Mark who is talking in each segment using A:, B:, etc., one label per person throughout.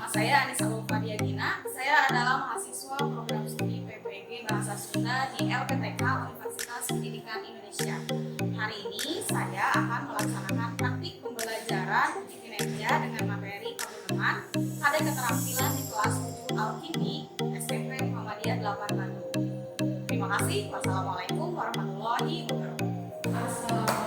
A: Nama saya Anissa Ulfadia Gina. Saya adalah mahasiswa program studi PPG Bahasa Sunda di LPTK Universitas Pendidikan Indonesia. Hari ini saya akan melaksanakan praktik pembelajaran uji kinerja dengan materi pemenuhan pada keterampilan di kelas 7 Alkimi SMP Muhammadiyah 8 Bandung. Terima kasih. Wassalamualaikum warahmatullahi wabarakatuh. Assalamualaikum.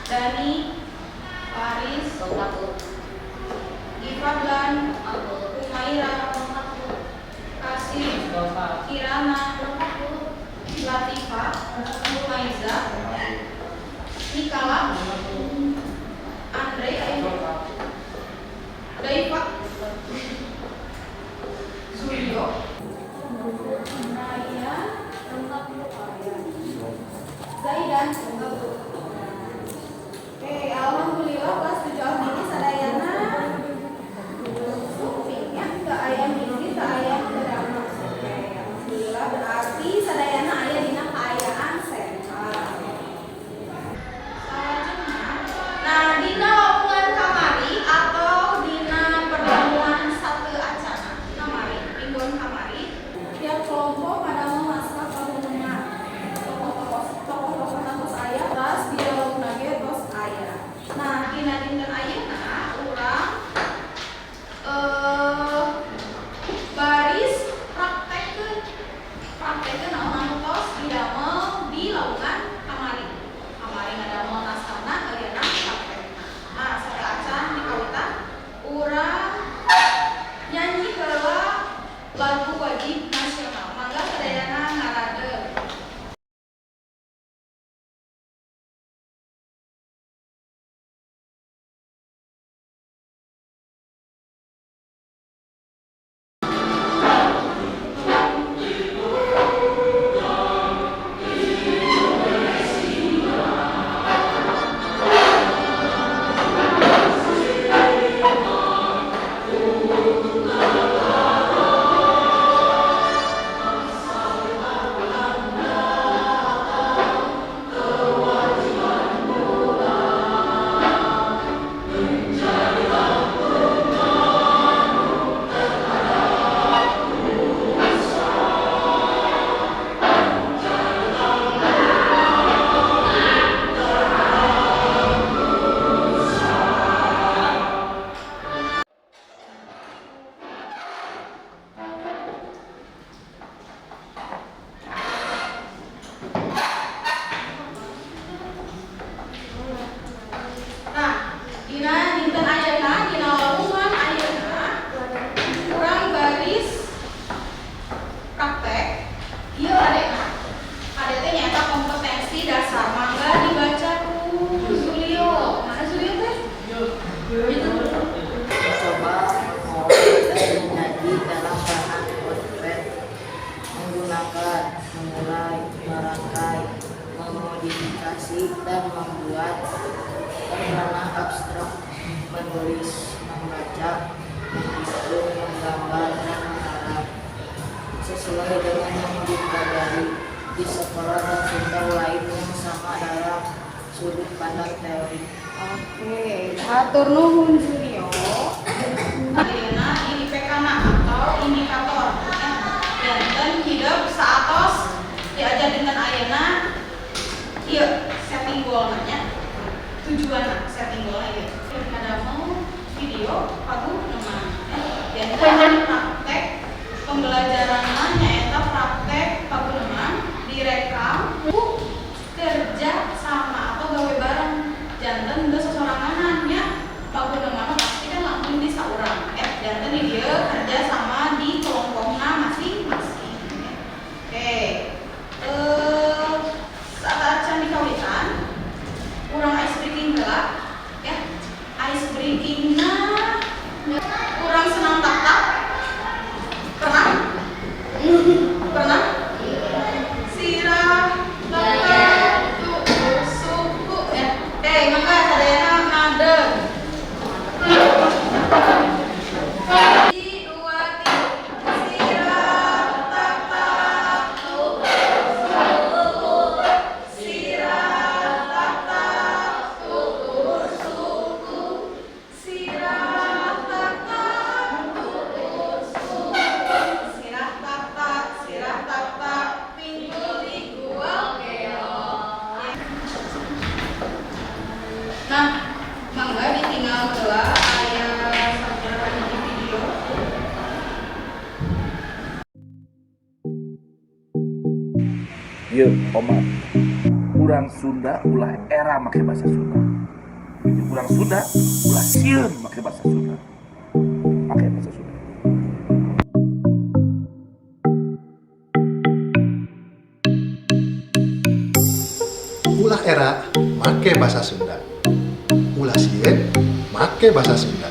A: Dani, Faris, Gifadlan, Humaira, Kasih, Kirana, Latifa, Humaiza, Nikala, Andre, Daifa, Zulio, Naya, Zaidan. Oke, alhamdulillah kelas 7 Alkimi sadayana supingnya ke ayam gizi ke ayam drama. Oke, alhamdulillah berarti sadayana aya dina kaayaan sehat. Selanjutnya, nah dina omongan kamari atau dina pertemuan satu acana kamari, mingguan kamari, tiap kelompok pada memasak pengumuman tokoh-tokoh saya kelas
B: meneliti dan membuat ranah abstrak, menulis, membaca, menghitung, menggambar, dan mengarang sesuai dengan yang dipelajari di sekolah dan sumber lain yang sama dalam sudut pandang teori.
A: Oke, hatur nuhun Junio. Ayeuna IPK atau indikator dan hidup saatos diajar dengan ayeuna ieu setting goalnya tujuan setting goalnya ieu kada mau video pagu nama praktek pembelajaranna nyaeta praktek pagu nama direkam kerja sama atau gawe bareng janten geus sosoranganannya pagu nama pasti kan langsung di saurang janten dia kerja sama di kelompokna masing-masing. Oke. Saat can dikawitan urang ice breaking heula ya. Ice breakingna urang senang tak pernah? Pernah? Sirah tak suku ya. Mangga sadayana ngadeg. Nah, mangga ditinggal heula aya sabaraha hiji video.
C: Ieu Omar, urang Sunda ulah era make bahasa Sunda. Urang Sunda ulah sieun make bahasa Sunda. Make bahasa Sunda.
D: Ulah era make bahasa Sunda. Ulah sieun make bahasa Sunda.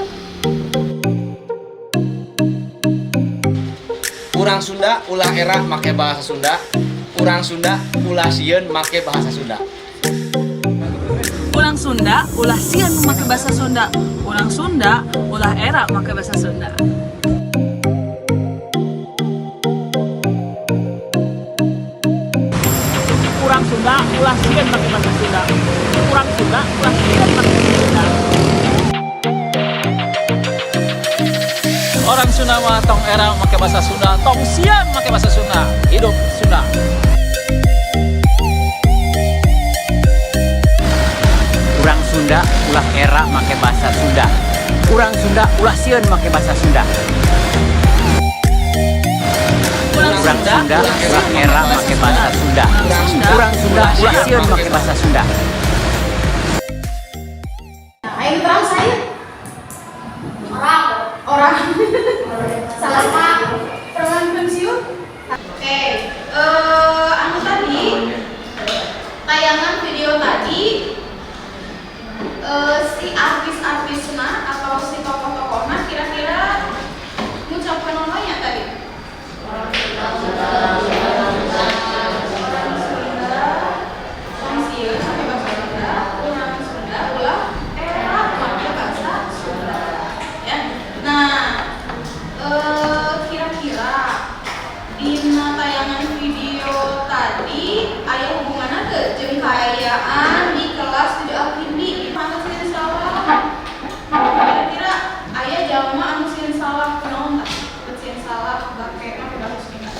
E: Urang Sunda ulah era make bahasa Sunda. Urang Sunda ulah sieun make bahasa Sunda.
F: Urang Sunda ulah sieun make bahasa Sunda. Urang Sunda ulah era make bahasa Sunda. Urang Sunda ulah sieun make bahasa Sunda. Urang Sunda ulah sieun make bahasa Sunda. Orang Sunda mah tong era make bahasa Sunda, tong sieun make bahasa Sunda. Hidup Sunda.
G: Urang Sunda ulah era make bahasa Sunda. Urang Sunda ulah sieun make bahasa Sunda. Urang Sunda ulah era make bahasa Sunda. Urang Sunda ulah sieun make bahasa Sunda.
A: Ayo terang saya. Orang. Salah pak. Perang pensiun. Oke. Anu tadi tayangan video tadi si artis-artisna atau si tokoh-tokohna kira-kira ngucapkeun namanya tadi. Orang Sunda, tong sieun make bahasa Sunda, urang Sunda ulah era make bahasa Sunda. Ya. Nah, kira-kira dina tayangan video tadi aya hubunganna teu jeung kaayaan di kelas 7 Alkindi di mana sieun salah. Kira-kira aya jalma anu sieun salah kunaon tah? Sieun salah make bahasa Sunda.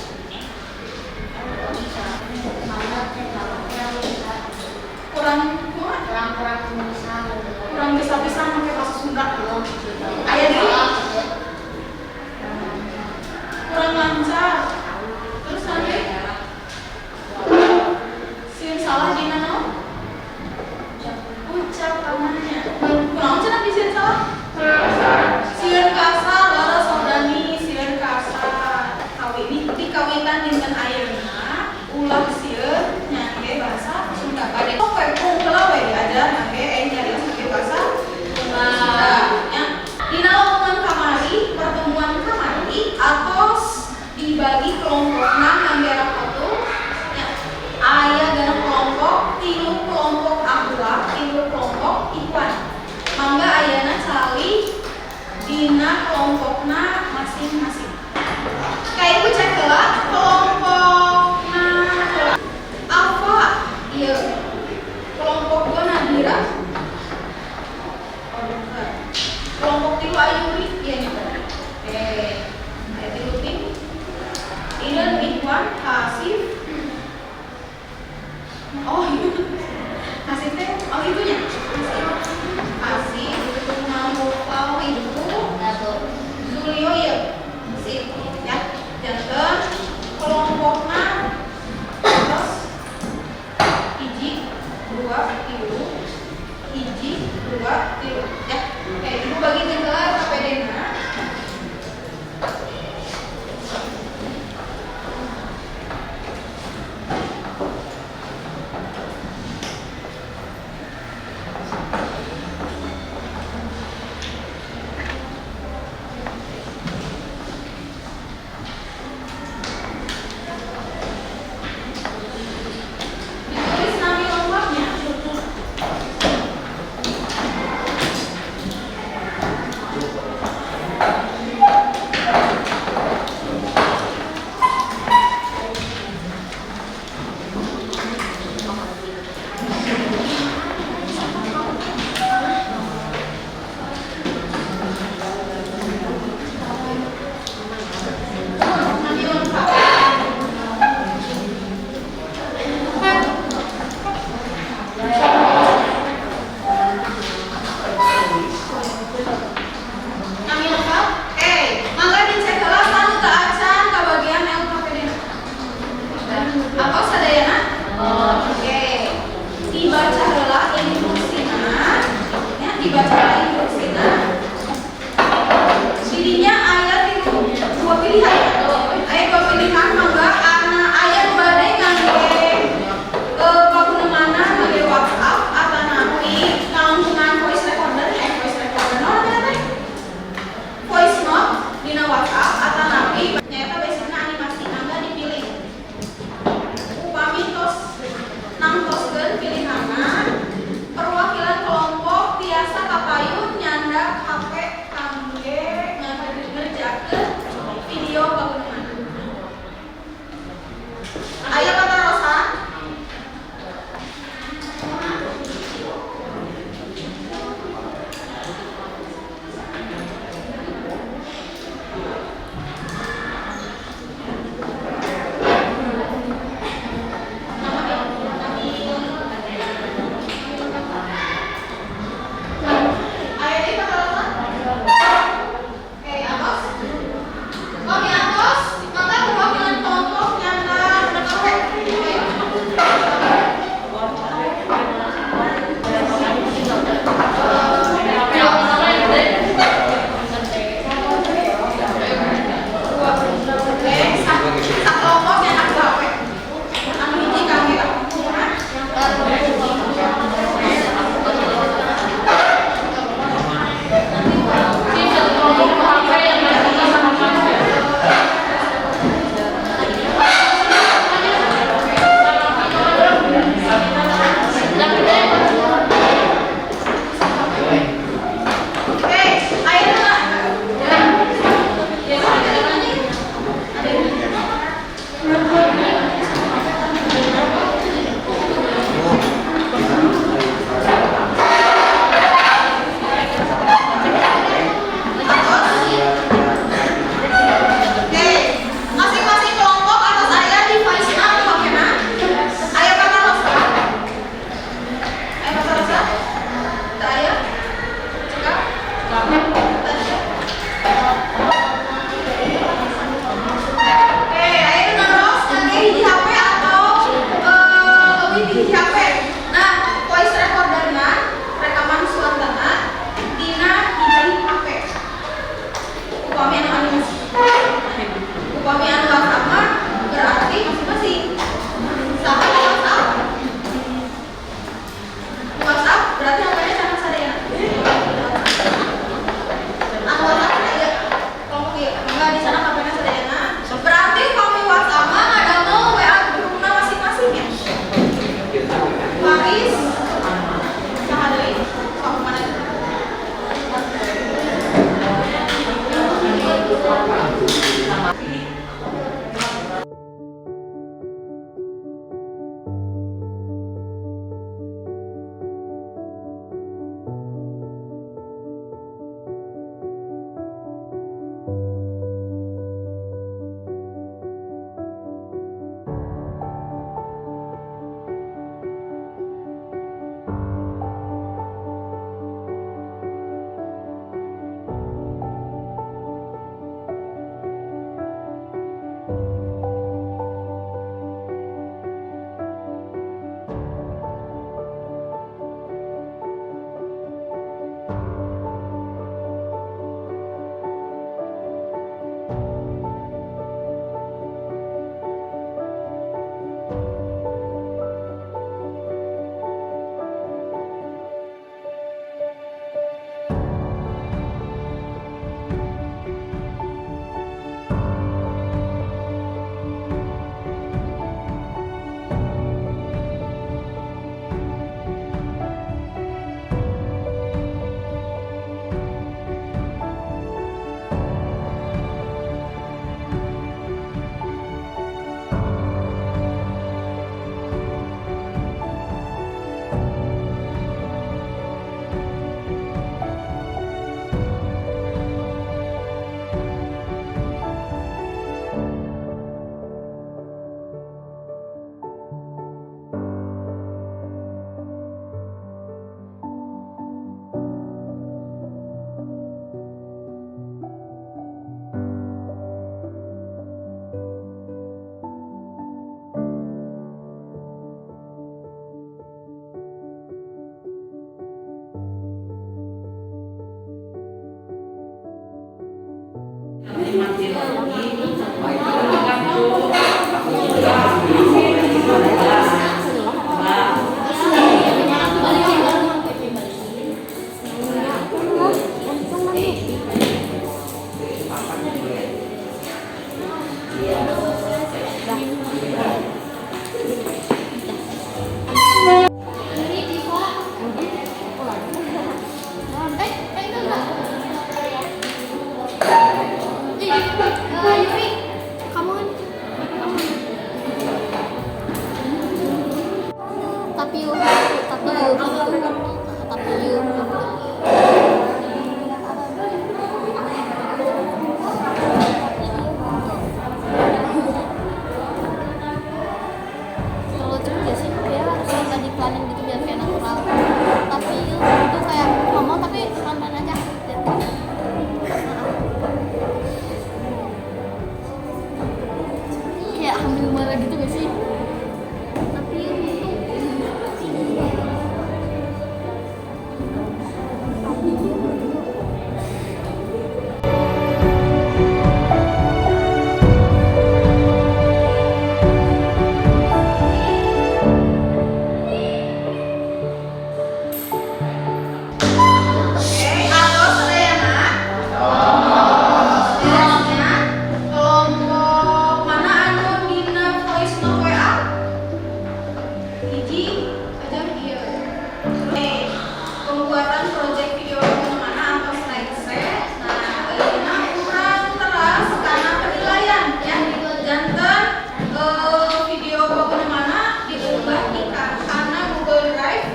A: Kurang bisa make bahasa Sunda. Aya deui kurang lancar. Terus nanti sieun salah dina naon? Ucapannya. Kunaon cenah sieun salah? Sieun kasar, lara saudani, sieun kasar. Kawin dikawitan dinten ayeuna ulah sieun nyangge bahasa Sunda. Bade poe heula we diajar nyangge nyarios nyangge bahasa Sunda. Ya. Dina omongan kamari, pertemuan kamari atos dibagi kelompokna ngangge rakotu. Ya. Aya dana kelompok, 3 kelompok Asik teh, oh itunya. Asik, itu Nampau itu Zulio ya. Sip, ya. Janten kelompoknya terus hiji, dua, tilu, hiji, dua, tilu. Ya, oke, ibu bagi ke KPD-na. Ditulis nama lengkapnya. Nama lengkap. Kami lengkap. Mangga dicek heula anu teu acan ka bagian LKPD. Apa sadayana? Oke. Dibaca heula instruksina. Ya, dibaca heula instruksina. Didinya aya dua pilihan. Aya dua pilihan mangga aya bade ngangge pagununganna ngangge WhatsApp atanapi kaangkungan voice recorder voice recorder no teh voice note dina WhatsApp atanapi nyaeta basicna animasi mangga dipilih upami tos nangtoskeun pilihanna perwakilan kelompok tiasa kapayun nyandak HP kangge ngerjakeun video pagunungan. Aya kata Rosa. Aya di kata Rosa. Oke, Atos. Kami Atos, maka perwakilan kelompok nyanda kelompok yang aku gawe. Anu hiji kami masing-masing kelompok atas aya device na pakena. Aya kata Rosa. Aya kata Rosa. Teu aya. Cekap. Aya dina Ros ngangge hiji HP atau leuwih di hiji HP. Nah, voice recorderna rekaman suarana dina hiji HP. Upami anu animasi. Upami anu WhatsApp mah berarti masing-masing. Saha WhatsApp? WhatsApp berarti HP-nya cenah sadayana. Anu WhatsApp aya kelompok ieu. Enggak di sana HP-nya sadayana. Berarti kami WhatsApp mah ngadamel WA grupna masing-masing ya. Paris saha deui? Sok mana?
H: tapi yuk kalau terus biasanya dia harus minta di planning gitu biar kayak natural, tapi yuk itu kayak ngomong tapi pelan aja gitu. Kayak hamil marah gitu gak sih? Tapi yuk itu
A: Halo Sudayana. Sudayana, kelompok mana anu dina voice note WA? Hiji aja dia. Pembuatan proyek video mana atau slide set. Nah, ayeuna urang teras kana penilaian ya. Janten video mana diunggah di kana Google Drive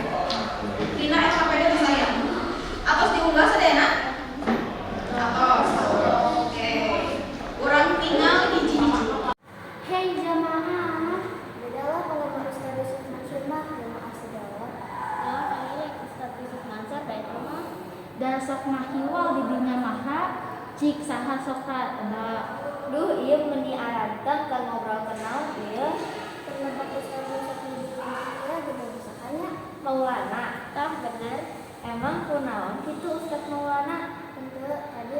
A: dina LKPD saya. Atos diunggah Sedena? Atos. Oke. Urang tinggal hiji-hiji.
H: Hei jamaah, bedalah kalau harus ada sunnah jamaah segala. Ya, kami Ustaz Yusuf Mansur dari rumah. Dan sok mahiwal di dunia maha, cik saha sok ada. Duh, iya meni arantan kan ngobrol kenal dia. Kenapa Ustaz Yusuf Mansur juga bisa kaya? Maulana, tah bener. Emang kunaon gitu Ustaz Maulana? Tentu tadi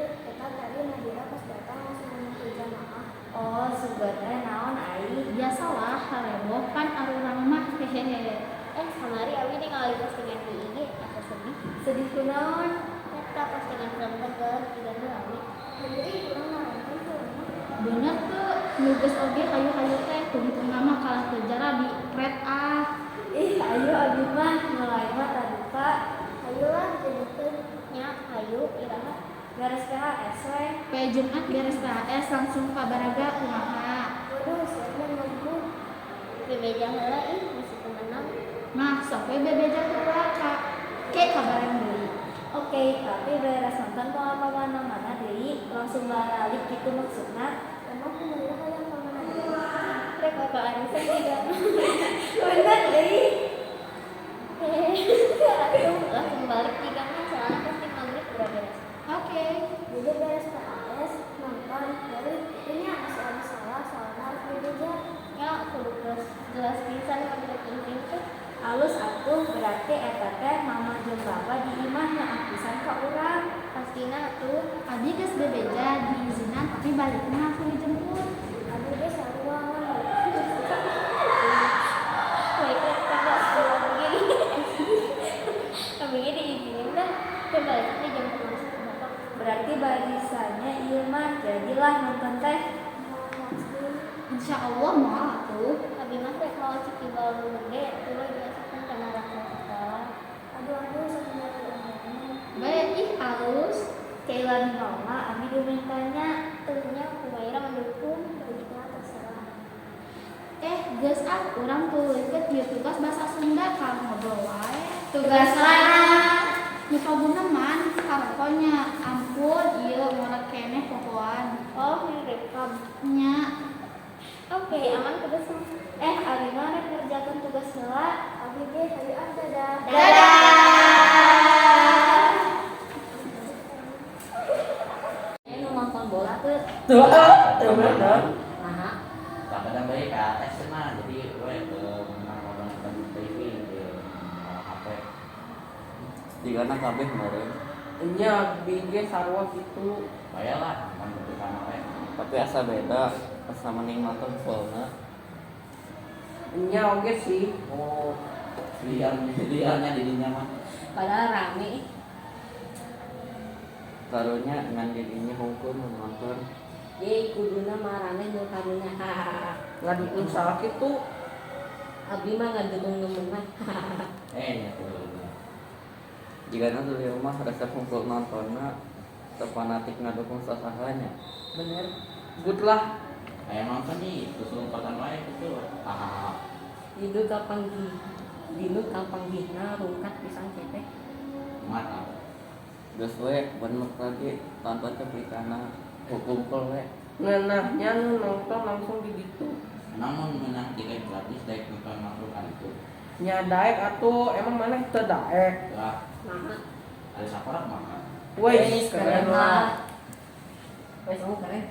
H: Nadira pas datang langsung ngomong ke jamaah. Oh, sebenarnya naon ai? Biasalah, halebo kan arurang mah hehehe. Samari abi ningali postingan di IG asa sedih. Sedih kunaon? Eta postingan film ke diganggu abi. Jadi urang nonton film. Bener tuh, nugas oge hayu-hayu teh tungtung nama kalah kejar di red ah. Ih, ayo abi mah mulai mah tadi Pak. Ayolah jadikan nya ayo iraha beres PHS we. Jumat beres PHS langsung kabaraga kumaha. Waduh, saya nunggu. Bebeja heula ih masih temenan. Nah, sok we bebeja heula Kak. Ke kabaran deui. Oke, tapi beres nonton kok apa mana-mana deui langsung balik gitu maksudna. Emang kumaha hayang pamana deui. Rek apa anu juga. Bener deui. Aduh, langsung balik juga kan soalnya pasti maghrib udah beres. Oke, jadi beres PAS nonton dari ini masih ada salah soalnya harus berbeda. Ya, kudu jelas pisan kabeh penting tuh. Halus atuh berarti eta teh mama jeung bapa di imah yang pisan ka urang. Pastina tuh abi geus bebeja diizinan tapi balikna langsung dijemput. Abi ge sarua berarti barisannya iya mah jadilah nonton teh. Insya Allah mau tuh. Tapi mah teh kalau ciki baru gede tuh biasakan karena rasa sekolah. Aduh sebenarnya. Baik ih halus. Kailan mama abi dimintanya tuhnya Kumaira mendukung begitu terserah. Geus urang tuh ikut dia tugas bahasa Sunda kalau ngobrol wae. Tugas mana? Muka guneman pokoknya ampun ieu morat keneh pokoan. Oh, direkam nya. Oke, aman terus. Ari mah rek ngerjakeun tugas heula. Abi ge hayu dadah. Dadah. Nonton bola tuh. Tuh bener. Nah,
I: kadang baik ka SMA jadi gue nonton TV di HP.
E: Di kana kabeh kemarin.
F: Nya bingge sarua gitu.
I: Bayalah nonton di sana we.
E: Tapi asa beda, asa mending nonton fullna.
F: Nya oge sih.
I: Oh, liarnya di dinya mah.
H: Padahal rame.
E: Karunya ngan didinya hungkul nonton.
H: Ye kuduna marane nu karunya.
F: Ngadukun salah kitu.
H: Abdi mah ngadukung nemen.
I: Nya tuh.
E: Jika nanti di rumah resep hungkul nontonnya terfanatik ngadukung sasahanya.
F: Bener. Good lah.
I: Kayak nonton nih, terus lu pertama itu.
H: Hidup kapan di?
J: Dinu kapanggihna rungkat pisang cetek.
I: Mata.
E: Geus we bener tadi tonton cuplikanna kumpul we.
J: Ngeunahnya nu nonton langsung di ditu.
I: Namun menang tiket gratis daek nonton makhluk itu.
J: Nya daek atuh, emang maneh teu daek.
I: Lah,
J: Nah,
I: ada sakorak mah.
J: wes keren lah. Wes kamu keren.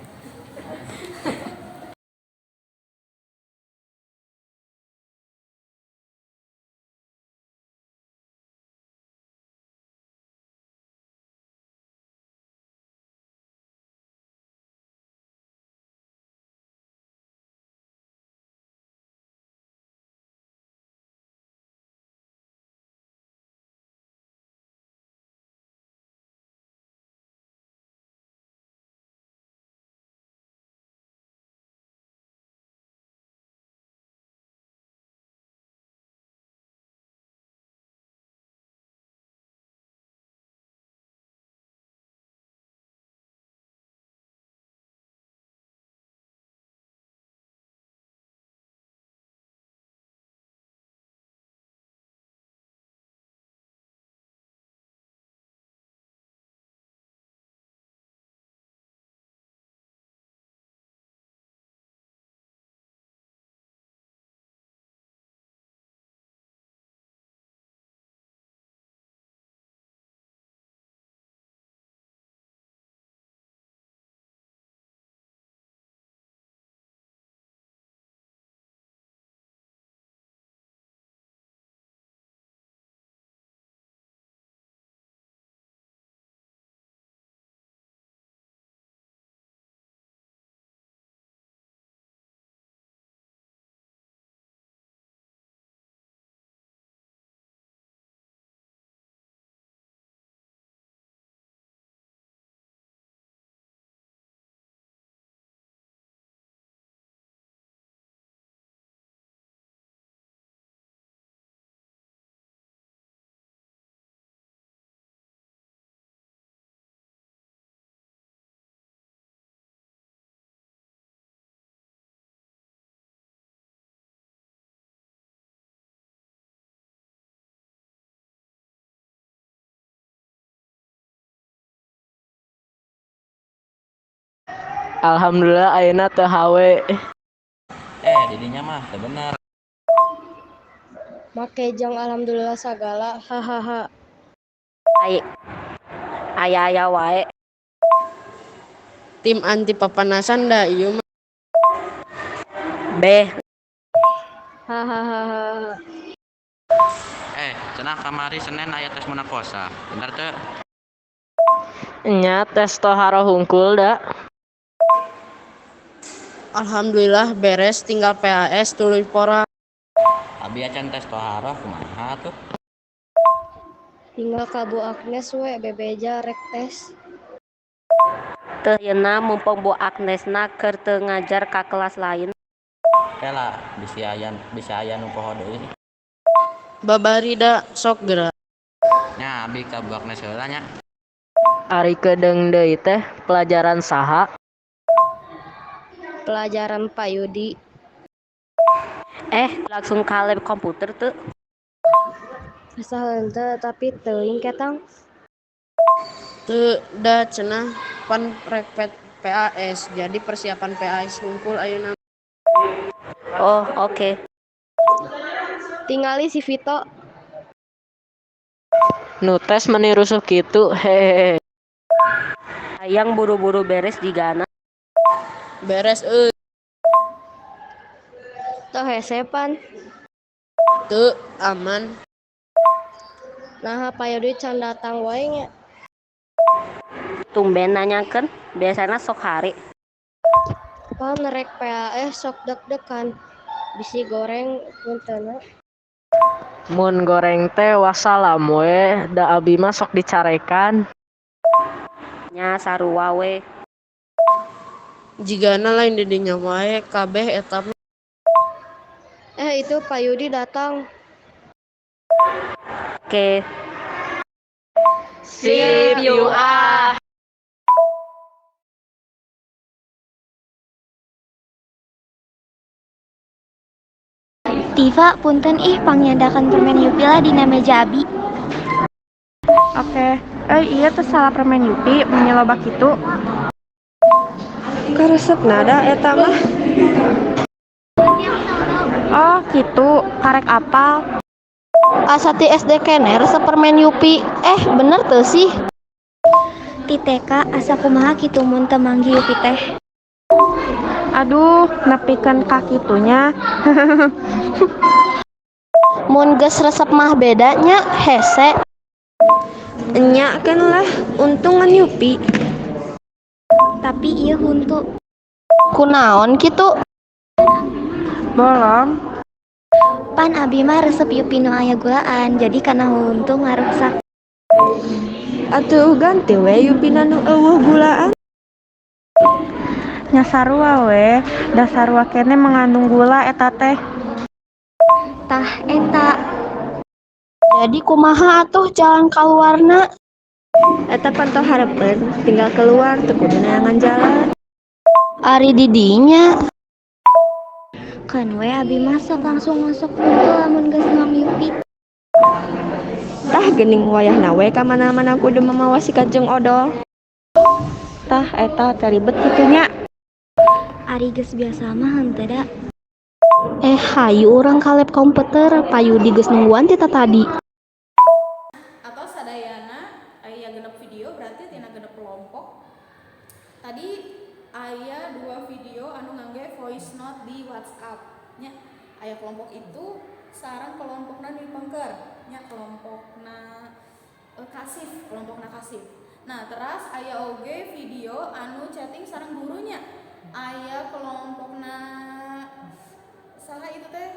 F: Alhamdulillah ayeuna teu hawe.
I: Didinya mah teu bener.
H: Make jang alhamdulillah sagala. Hahaha.
J: Aya wae.
F: Tim anti papanasan da ieu mah.
J: Beh,
H: Hahaha.
I: Cenah kamari Senin aya tes munakosa. Bener teu?
F: Nya tes toharo hungkul da. Alhamdulillah beres tinggal PAS tuluy pora.
I: Abi acan tes toharoh kumaha tuh?
H: Tinggal ka Bu Agnes we bebeja rek tes.
J: teu yeuna mumpung Bu Agnesna keur teu ngajar ka kelas lain.
I: Lah, bisa aya nu poho deui.
F: Babari da sok geura.
I: Nya abi ka Bu Agnes heula nya.
F: Ari kedeung deui teh pelajaran saha?
H: Pelajaran Pak Yudi.
J: Langsung ka lab komputer teu?
H: Asa henteu tapi teuing ketang.
F: Teu da cenah pan rek PAS jadi persiapan PAS hungkul ayeuna.
J: Oh, oke.
H: Tingali si Vito.
F: Nu tes meni rusuh kitu. Hehehe.
J: Hayang buru-buru beres jigana.
F: Beres
H: Teu hese pan.
F: teu aman.
H: Nah Pak Yudi can datang wae nya.
J: Tumben nanyakeun, biasana sok hari.
H: Pan rek PAS sok deg-degan. Bisi goreng puntenna.
F: Mun goreng teh wassalam we da abi mah sok dicarekan.
J: Nya sarua we.
F: Jigana lain di dinya wae kabeh eta mah.
H: Itu Pak Yudi datang.
J: Oke.
F: Sip you ah.
H: Tiva, punten pangyadakan permen Yupi lah dina meja abi.
F: Oke. Iya tuh salah permen Yupi menyeloba kitu. Karesep nada eta mah. Oh gitu, karek apal. Asati SD kene resep permen Yupi. Bener tuh sih.
H: Ti TK asa kumaha kitu mun teu manggi Yupi teh.
F: Aduh, nepikeun ka kitunya.
J: Mun geus resep mah bedanya hese.
F: Enya kan lah, untungan Yupi.
H: Tapi ieu huntu.
J: Kunaon kitu?
F: Bolong.
H: Pan abi mah resep Yupi nu aya gulaan, jadi kana huntu ngaruksak.
F: Atuh ganti we Yupina nu eueuh gulaan. Nya sarua we, da sarua kene mengandung gula eta teh.
H: Tah eta.
J: Jadi kumaha atuh jalan kaluarna?
F: Eta panto harepeun tinggal keluar teu kudu neangan jalan.
J: Ari didinya.
H: Kan we abi masak langsung masuk huntu lamun geus ngam Yupi.
F: Tah geuning wayahna we ka mana-mana kudu mamawa sikat jeung odol. Tah eta teh ribet kitunya.
H: Ari geus biasa mah henteu da.
J: Hayu urang kalep komputer, payudi geus nungguan ti tadi.
A: Atau sadayana aya genep video berarti tina genep kelompok. Tadi aya 2 video anu ngangge voice note di WhatsApp nya. Aya kelompok itu sareng kelompokna dipengker nya kelompokna kasih. Nah, teras aya oge video anu chatting sareng gurunya. Aya kelompokna saha itu teh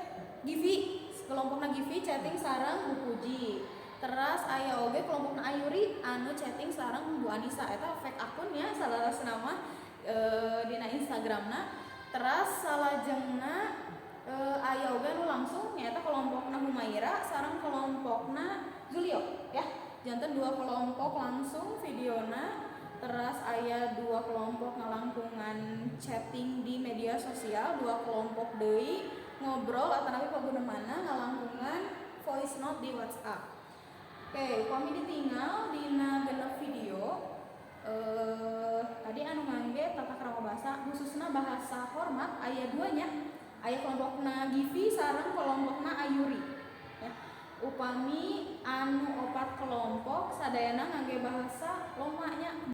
A: Givi, kelompokna Givi chatting sareng Bu Puji. Teras aya oge kelompokna Ayuri anu chatting sareng Bu Anissa. Eta fake akunnya salasna mah dina Instagramna. Teras salajengna aya oge anu langsung nyaeta kelompokna Humaira sareng kelompokna Julio ya. Janten 2 kelompok langsung videona. Teras aya 2 kelompok ngalangkungan chatting di media sosial, 2 kelompok deui ngobrol atanapi pagunamana ngalangkungan voice note di WhatsApp. Oke, kami ditinggal dina genep video. Tadi anu ngangge tata krama basa khususna bahasa hormat aya 2 nya. Aya kelompokna Givi sareng kelompokna Ayuri. Ya. Upami anu 4 kelompok sadayana ngangge bahasa loma nya.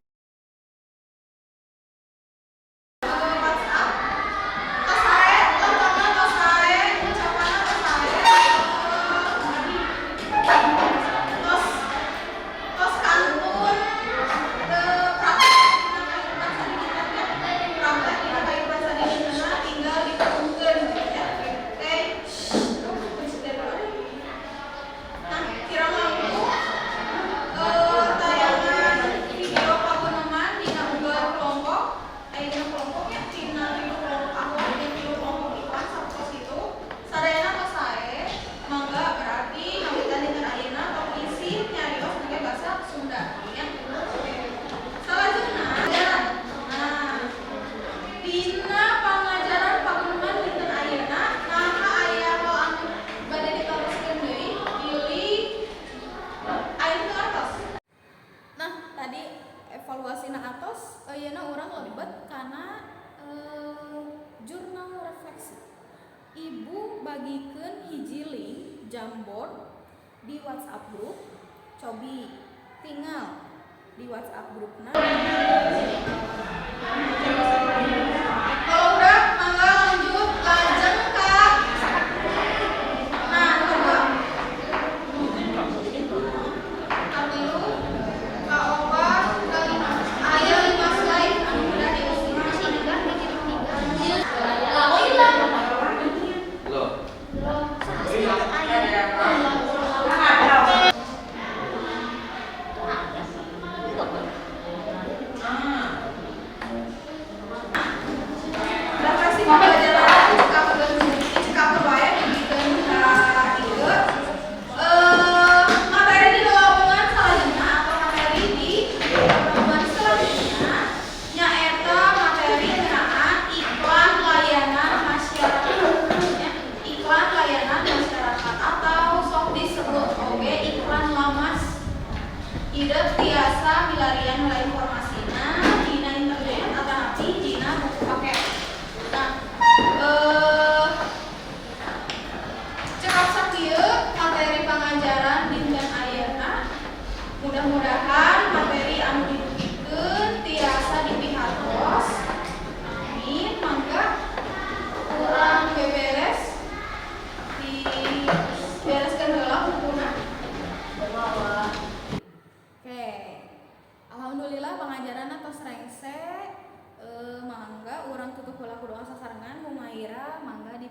A: Ibu bagikeun hiji link Jamboard di WhatsApp grup. Cobi tinggal di WhatsApp grupna. Kalau udah mangga lanjut lajeng Kak. Nah, coba. Katilu, Kak Opa, Kak Lima. Aya 5 slide anu udah diusin. Ide tiasa milarian heula informasina dina internet atau napi dina buku paket. Nah, cekap sakieu materi pangajaran dinten ayeuna. Mudah-mudahan materi anu dibukikeun tiasa dipihartos. Amin. Mangga urang beberes dibereskeun heula bukuna. Oke, alhamdulillah pengajaran tos rengse. Mangga urang tutup heula kudu sasarengan Mumaira mangga di